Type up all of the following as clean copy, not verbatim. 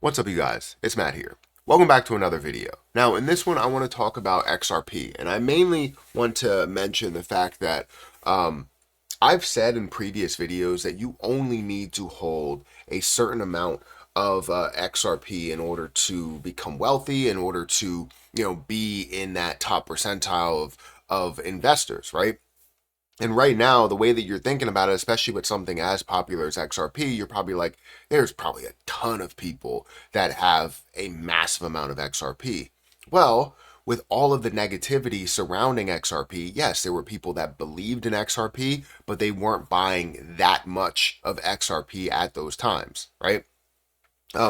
What's up, you guys? It's Matt here. Welcome back to another video. Now, in this one, I want to talk about XRP, and I mainly want to mention the fact that I've said in previous videos that you only need to hold a certain amount of XRP in order to become wealthy, in order to, be in that top percentile of investors, right? And right now, the way that you're thinking about it, especially with something as popular as XRP, you're probably like, there's probably a ton of people that have a massive amount of XRP. Well, with all of the negativity surrounding XRP, yes, there were people that believed in XRP, but they weren't buying that much of XRP at those times, right?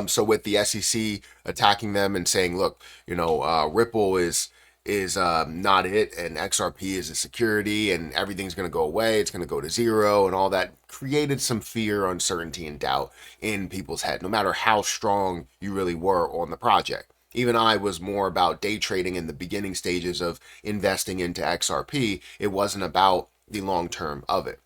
So with the SEC attacking them and saying, look, Ripple is not it, and XRP is a security, and everything's going to go away, it's going to go to zero, and all that created some fear, uncertainty, and doubt in people's head, no matter how strong you really were on the project. Even I was more about day trading in the beginning stages of investing into XRP. It wasn't about the long term of it.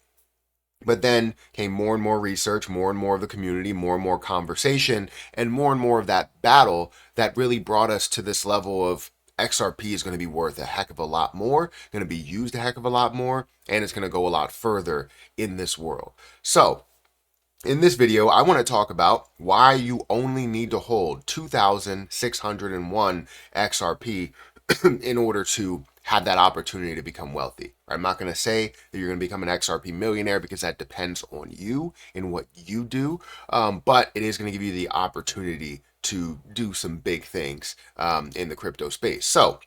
But then came more and more research, more and more of the community, more and more conversation, and more of that battle that really brought us to this level of XRP is going to be worth a heck of a lot more, going to be used a heck of a lot more, and it's going to go a lot further in this world. So, in this video, I want to talk about why you only need to hold 2,601 XRP in order to have that opportunity to become wealthy. I'm not going to say that you're going to become an XRP millionaire because that depends on you and what you do, but it is going to give you the opportunity to do some big things in the crypto space. So,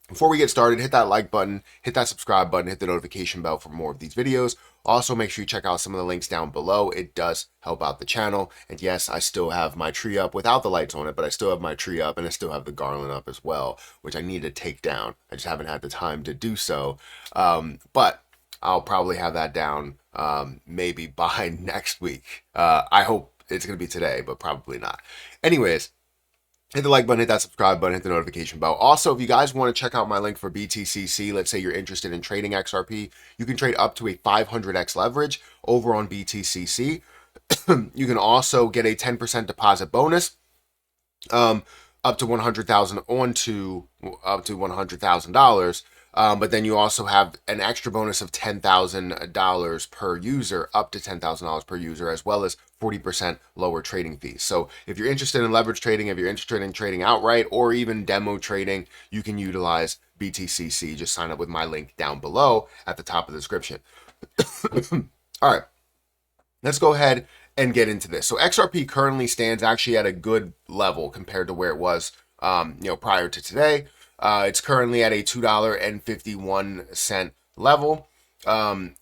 before we get started, hit that like button, hit that subscribe button, hit the notification bell for more of these videos. Also, make sure you check out some of the links down below. It does help out the channel. And yes, I still have my tree up without the lights on it, but I still have my tree up and I still have the garland up as well, which I need to take down. I just haven't had the time to do so. But I'll probably have that down maybe by next week. I hope it's going to be today, but probably not. Anyways, hit the like button, hit that subscribe button, hit the notification bell. Also, if you guys want to check out my link for BTCC, let's say you're interested in trading XRP, you can trade up to a 500x leverage over on BTCC. You can also get a 10% deposit bonus, up to 100,000 onto up to $100,000. But then you also have an extra bonus of $10,000 per user, up to $10,000 per user, as well as 40% lower trading fees. So if you're interested in leverage trading, if you're interested in trading outright or even demo trading, you can utilize BTCC. Just sign up with my link down below at the top of the description. All right, let's go ahead and get into this. So XRP currently stands actually at a good level compared to where it was, prior to today. It's currently at a $2.51 level.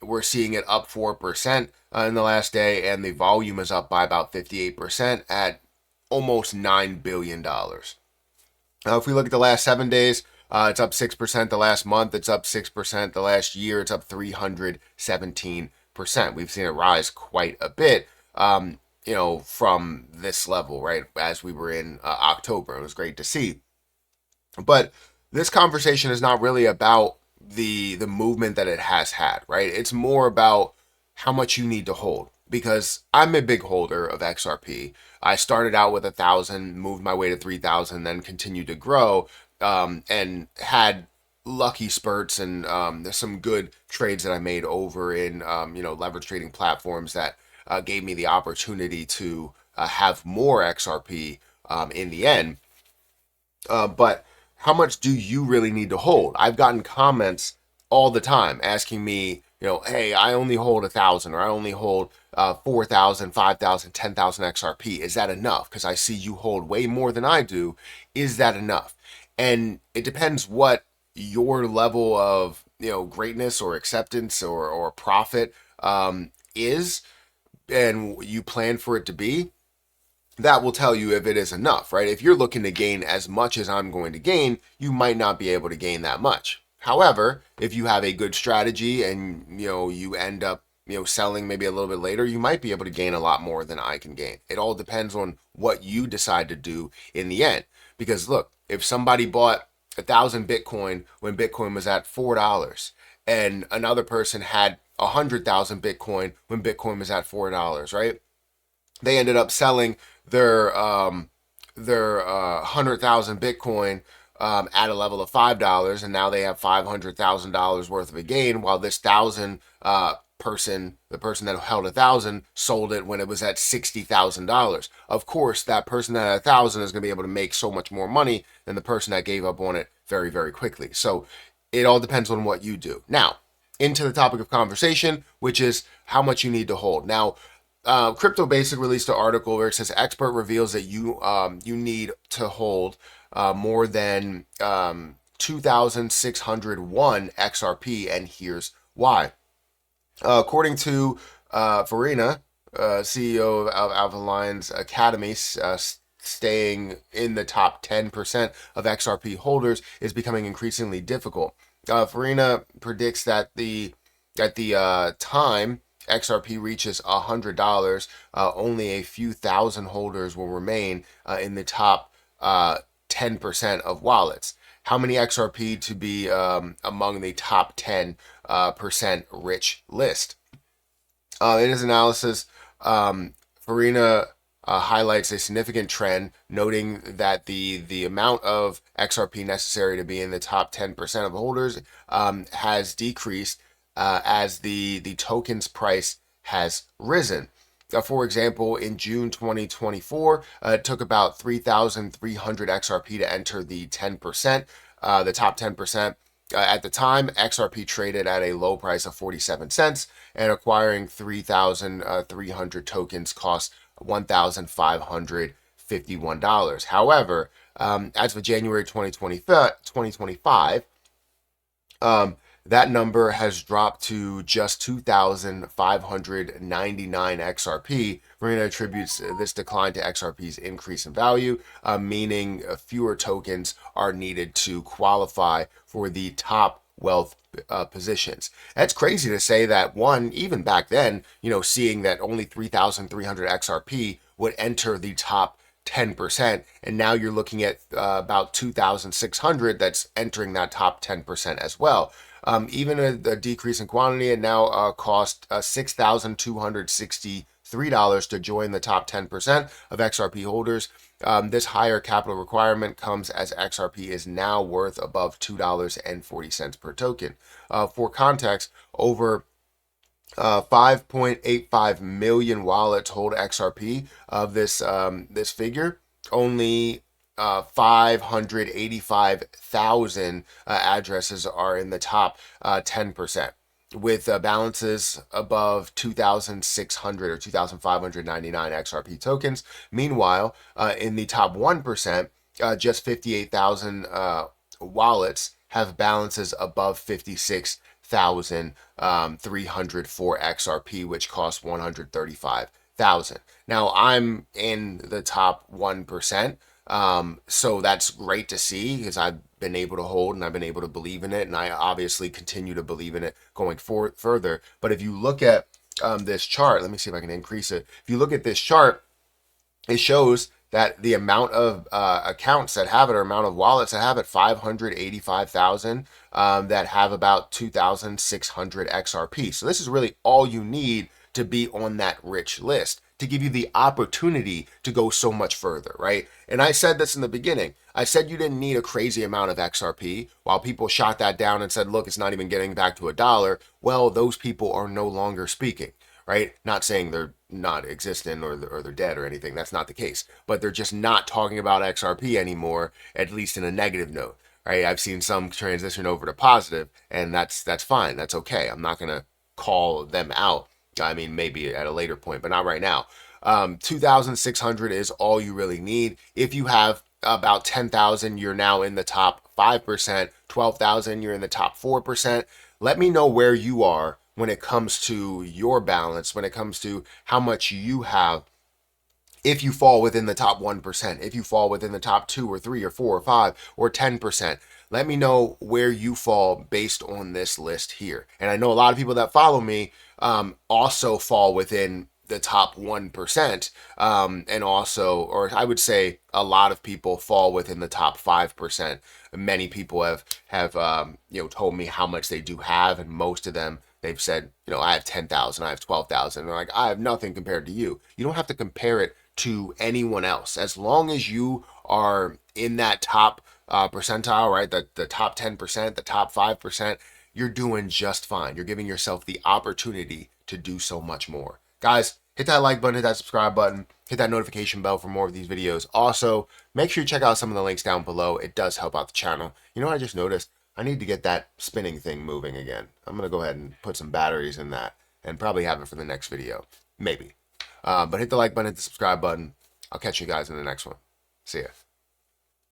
We're seeing it up 4% in the last day, and the volume is up by about 58% at almost $9 billion. If we look at the last 7 days, it's up 6%. The last month, it's up 6%. The last year, it's up 317%. We've seen it rise quite a bit, from this level, right, as we were in October. It was great to see. But this conversation is not really about the movement that it has had, right? It's more about how much you need to hold, because I'm a big holder of XRP. I started out with 1,000, moved my way to 3,000, then continued to grow, and had lucky spurts and there's some good trades that I made over in leverage trading platforms that gave me the opportunity to have more XRP in the end. But how much do you really need to hold? I've gotten comments all the time asking me, hey, I only hold 1,000, or I only hold 4,000, 5,000, 10,000 XRP. Is that enough? Because I see you hold way more than I do. Is that enough? And it depends what your level of, greatness or acceptance or profit is, and you plan for it to be. That will tell you if it is enough, right? If you're looking to gain as much as I'm going to gain, you might not be able to gain that much. However, if you have a good strategy and, you end up, selling maybe a little bit later, you might be able to gain a lot more than I can gain. It all depends on what you decide to do in the end. Because look, if somebody bought 1,000 Bitcoin when Bitcoin was at $4, and another person had 100,000 Bitcoin when Bitcoin was at $4, right? They ended up selling their their 100,000 Bitcoin at a level of $5, and now they have $500,000 worth of a gain, while this the person that held 1,000, sold it when it was at $60,000. Of course, that person that had 1,000 is going to be able to make so much more money than the person that gave up on it very, very quickly. So it all depends on what you do. Now, into the topic of conversation, which is how much you need to hold. Now, Crypto Basic released an article where it says expert reveals that you need to hold more than 2,601 XRP, and here's why. According to Farina, CEO of Alpha Lions Academy, staying in the top 10% of XRP holders is becoming increasingly difficult. Farina predicts that at the time XRP reaches $100, only a few thousand holders will remain in the top 10% of wallets. How many XRP to be among the top 10% rich list? In his analysis, Farina highlights a significant trend, noting that the amount of XRP necessary to be in the top 10% of holders has decreased as the token's price has risen. For example, in June 2024, it took about 3,300 XRP to enter the 10%, the top 10%. At the time, XRP traded at a low price of 47 cents, and acquiring 3,300 tokens cost $1,551. However, as of January 2025, that number has dropped to just 2,599 XRP. Marina attributes this decline to XRP's increase in value, meaning fewer tokens are needed to qualify for the top wealth positions. That's crazy to say that, one, even back then, seeing that only 3,300 XRP would enter the top 10%, and now you're looking at about 2,600 that's entering that top 10% as well. Even a decrease in quantity, it now costs $6,263 to join the top 10% of XRP holders. This higher capital requirement comes as XRP is now worth above $2.40 per token. For context, over 5.85 million wallets hold XRP. Of this figure, only 585,000 addresses are in the top 10%, with balances above 2,600 or 2,599 XRP tokens. Meanwhile, in the top 1%, just 58,000 wallets have balances above 56,304 XRP, which costs 135,000. Now, I'm in the top 1%. So that's great to see, because I've been able to hold and I've been able to believe in it, and I obviously continue to believe in it going forward further. But if you look at this chart, let me see if I can increase it. If you look at this chart, it shows that the amount of accounts that have it, or amount of wallets that have it, 585,000 that have about 2,600 XRP. So this is really all you need to be on that rich list, to give you the opportunity to go so much further, right? And I said this in the beginning. I said you didn't need a crazy amount of XRP, while people shot that down and said, look, it's not even getting back to $1. Well, those people are no longer speaking, right? Not saying they're not existent or they're dead or anything. That's not the case. But they're just not talking about XRP anymore, at least in a negative note, right? I've seen some transition over to positive, and that's fine. That's okay. I'm not going to call them out. I mean, maybe at a later point, but not right now. 2,600 is all you really need. If you have about 10,000, you're now in the top 5%. 12,000, you're in the top 4%. Let me know where you are when it comes to your balance, when it comes to how much you have. If you fall within the top 1%, if you fall within the top 2 or 3 or 4 or 5 or 10%, let me know where you fall based on this list here. And I know a lot of people that follow me also fall within the top 1%, and also, or I would say a lot of people fall within the top 5%. Many people have told me how much they do have, and most of them, they've said, I have 10,000, I have 12,000. They're like, I have nothing compared to you. You don't have to compare it to anyone else. As long as you are in that top percentile, right? The top 10%, the top 5%, you're doing just fine. You're giving yourself the opportunity to do so much more. Guys, hit that like button, hit that subscribe button, hit that notification bell for more of these videos. Also, make sure you check out some of the links down below. It does help out the channel. You know what I just noticed? I need to get that spinning thing moving again. I'm going to go ahead and put some batteries in that and probably have it for the next video. Maybe. But hit the like button, hit the subscribe button. I'll catch you guys in the next one. See ya.